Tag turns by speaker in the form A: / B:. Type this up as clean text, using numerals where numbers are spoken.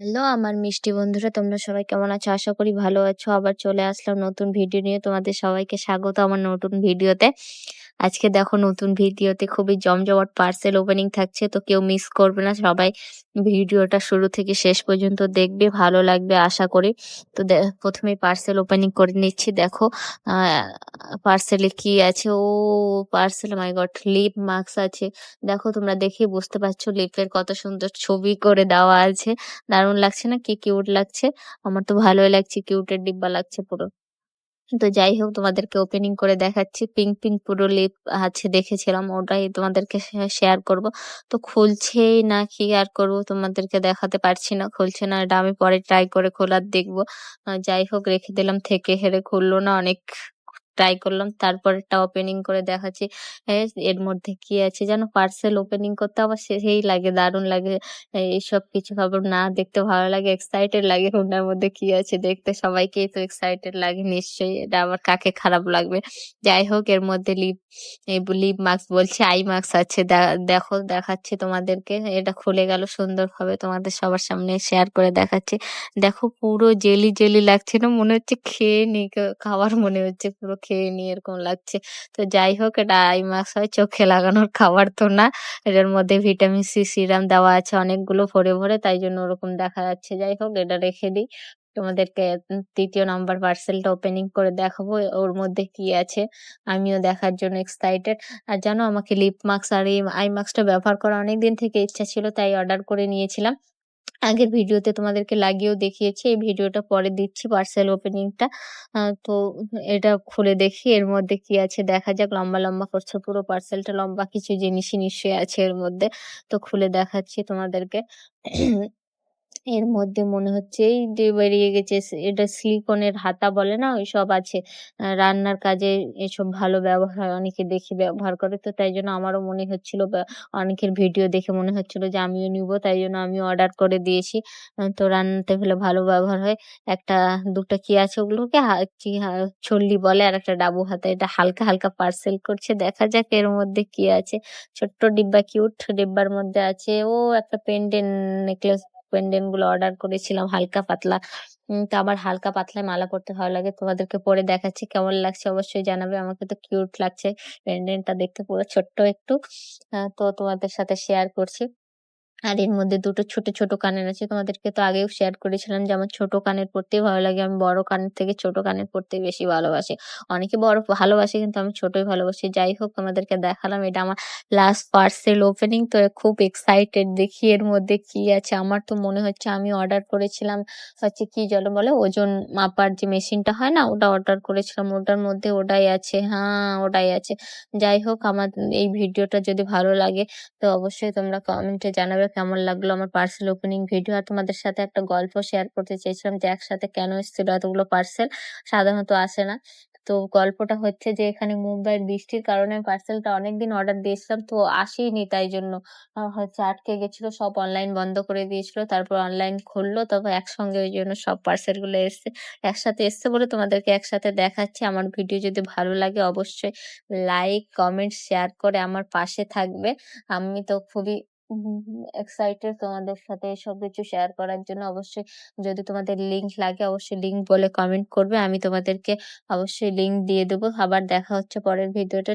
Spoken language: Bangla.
A: হ্যালো আমার মিষ্টি বন্ধুরা, তোমরা সবাই কেমন আছো? আশা করি ভালো আছো। আবার চলে আসলাম নতুন ভিডিও নিয়ে। তোমাদের সবাইকে স্বাগত আমার নতুন ভিডিওতে। আজকে দেখো নতুন ভিডিওতে খুবই জমজমাট পার্সেল ওপেনিং থাকছে, তো কেউ মিস করবে না। সবাই ভিডিওটা শুরু থেকে শেষ পর্যন্ত দেখবে, ভালো লাগবে আশা করি। তো প্রথমেই পার্সেল ওপেনিং করে নিচ্ছি। দেখো পার্সেলে কি আছে। ও পার্সেল, মাই গড, লিপ মাস্ক আছে। দেখো তোমরা দেখে বুঝতে পারছো লিপের কত সুন্দর ছবি করে দেওয়া আছে। দারুণ লাগছে না? কি কিউট লাগছে! আমার তো ভালোই লাগছে, কিউটের ডিব্বা লাগছে পুরো। তো যাই হোক, তোমাদেরকে ওপেনিং করে দেখাচ্ছি। পিঙ্ক পিঙ্ক পুরো লিপ আছে, দেখেছিলাম, ওটাই তোমাদেরকে শেয়ার করব। তো খুলছেই না, কি আর করব, তোমাদেরকে দেখাতে পারছি না। খুলছে না, এটা আমি পরে ট্রাই করে খোলার দেখবো। যাই হোক, রেখে দিলাম, থেকে হেরে খুললো না। অনেক ট্রাই করলাম, তারপরেরটা ওপেনিং করে দেখাচ্ছি। এর মধ্যে কি আছে জানো? পার্সেল ওপেনিং করতে আবার সেই লাগে, দারুণ লাগে। এইসব কিছু খবর না দেখতে ভালো লাগে, এক্সাইটেড লাগে কোনটার মধ্যে কি আছে দেখতে। সবাইকেই তো এক্সাইটেড লাগে নিশ্চয়ই, এটা আবার কাকে খারাপ লাগবে। যাই হোক, এর মধ্যে লিপ মাস্ক বলছি, আই মাস্ক আছে। দেখো দেখাচ্ছি তোমাদেরকে। এটা খুলে গেল সুন্দরভাবে, তোমাদের সবার সামনে শেয়ার করে দেখাচ্ছি। দেখো পুরো জেলি জেলি লাগছে না? মনে হচ্ছে খেয়ে নি, খাবার মনে হচ্ছে, পুরো খেয়ে নি এরকম লাগছে। তো যাই হোক, এটা আই মাস্ক হয়, চোখে লাগানোর খাবার তো না। এটার মধ্যে ভিটামিন সি সিরাম দেওয়া আছে অনেকগুলো ভরে ভরে, তাই জন্য ওরকম দেখা যাচ্ছে। যাই হোক, এটা রেখে দিই। তোমাদেরকে তৃতীয় নাম্বার পার্সেলটা ওপেনিং করে দেখাবো, ওর মধ্যে কি আছে। আমিও দেখার জন্য এক্সাইটেড। আর জানো, আমাকে লিপ মাস্ক আর এই আই মাস্কটা ব্যবহার করা অনেকদিন থেকে ইচ্ছা ছিল, তাই অর্ডার করে নিয়েছিলাম। আগের ভিডিওতে তোমাদেরকে লাগিয়েও দেখিয়েছি। এই ভিডিওটা পরে দিচ্ছি, পার্সেল ওপেনিংটা। তো এটা খুলে দেখি এর মধ্যে কি আছে, দেখা যাক। লম্বা লম্বা করছে পুরো পার্সেলটা, লম্বা কিছু জিনিসই নিশ্চয়ই আছে এর মধ্যে। তো খুলে দেখাচ্ছি তোমাদেরকে। এর মধ্যে মনে হচ্ছে এই যে বেরিয়ে গেছে, এটা সিলিকনের হাতা বলে না, ওইসব আছে। রান্নার কাজে এসব ভালো ব্যবহার হয়, অনেকে দেখি ব্যবহার করে, তো তাই জন্য আমারও মনে হচ্ছিল, অনেকের ভিডিও দেখে মনে হচ্ছিল যে আমিও নিবো, তাই জন্য আমিও অর্ডার করে দিয়েছি। তো রান্নাতে হলে ভালো ব্যবহার হয়। একটা দুটো কি আছে, ওগুলোকে ছল্লি বলে, আর একটা ডাবু হাতা। এটা হালকা হালকা পার্সেল করছে, দেখা যাক এর মধ্যে কি আছে। ছোট্ট ডিব্বা, কিউট ডিব্বার মধ্যে আছে ও একটা পেন্ডেন্ট নেকলেস। পেন্ডেন্ট গুলো অর্ডার করেছিলাম হালকা পাতলা। তো আমার হালকা পাতলা মালা পরতে ভালো লাগে। তোমাদেরকে পরে দেখাচ্ছি, কেমন লাগছে অবশ্যই জানাবে। আমাকে তো কিউট লাগছে, পেন্ডেন্টটা দেখতে পুরো ছোট্ট একটু। তো তোমাদের সাথে শেয়ার করছি। আর এর মধ্যে দুটো ছোট ছোট কানের আছে। তোমাদেরকে তো আগেও শেয়ার করেছিলাম যে আমার ছোট কানের পরতেই ভালো লাগে। আমি বড় কানের থেকে ছোট কানের পরতেই বেশি ভালোবাসি। অনেকে বড় ভালোবাসে, কিন্তু আমি ছোটই ভালোবাসি। যাই হোক, তোমাদেরকে দেখালাম। এটা আমার লাস্ট পার্সেল ওপেনিং। তো খুব এক্সাইটেড, দেখি এর মধ্যে কি আছে। আমার তো মনে হচ্ছে আমি অর্ডার করেছিলাম হচ্ছে কি যেন বলে, ওজন মাপার যে মেশিনটা হয় না, ওটা অর্ডার করেছিলাম। ওটার মধ্যে ওটাই আছে, হ্যাঁ ওটাই আছে। যাই হোক, আমার এই ভিডিওটা যদি ভালো লাগে তো অবশ্যই তোমরা কমেন্টে জানাবে কেমন লাগলো আমার পার্সেল ওপেনিং ভিডিও। আর তোমাদের সাথে একটা গল্প শেয়ার করতে চেয়েছিলাম যে একসাথে কেন এসেছিল এতগুলো পার্সেল, সাধারণত আসে না। তো গল্পটা হচ্ছে যে এখানে মুম্বাইয়ের বৃষ্টির কারণে পার্সেলটা অনেকদিন অর্ডার দিয়েছিলাম, তো আসেইনি, তাই জন্য হচ্ছে আটকে গেছিল। সব অনলাইন বন্ধ করে দিয়েছিল, তারপর অনলাইন খুললো, তবে একসঙ্গে ওই জন্য সব পার্সেল গুলো এসছে, একসাথে এসছে বলে তোমাদেরকে একসাথে দেখাচ্ছি। আমার ভিডিও যদি ভালো লাগে অবশ্যই লাইক কমেন্ট শেয়ার করে আমার পাশে থাকবে। আমি তো খুবই এক্সাইটেড তোমাদের সাথে এসব কিছু শেয়ার করার জন্য। অবশ্যই যদি তোমাদের লিংক লাগে অবশ্যই লিংক বলে কমেন্ট করবে, আমি তোমাদেরকে অবশ্যই লিংক দিয়ে দেবো। আবার দেখা হচ্ছে পরের ভিডিওতে।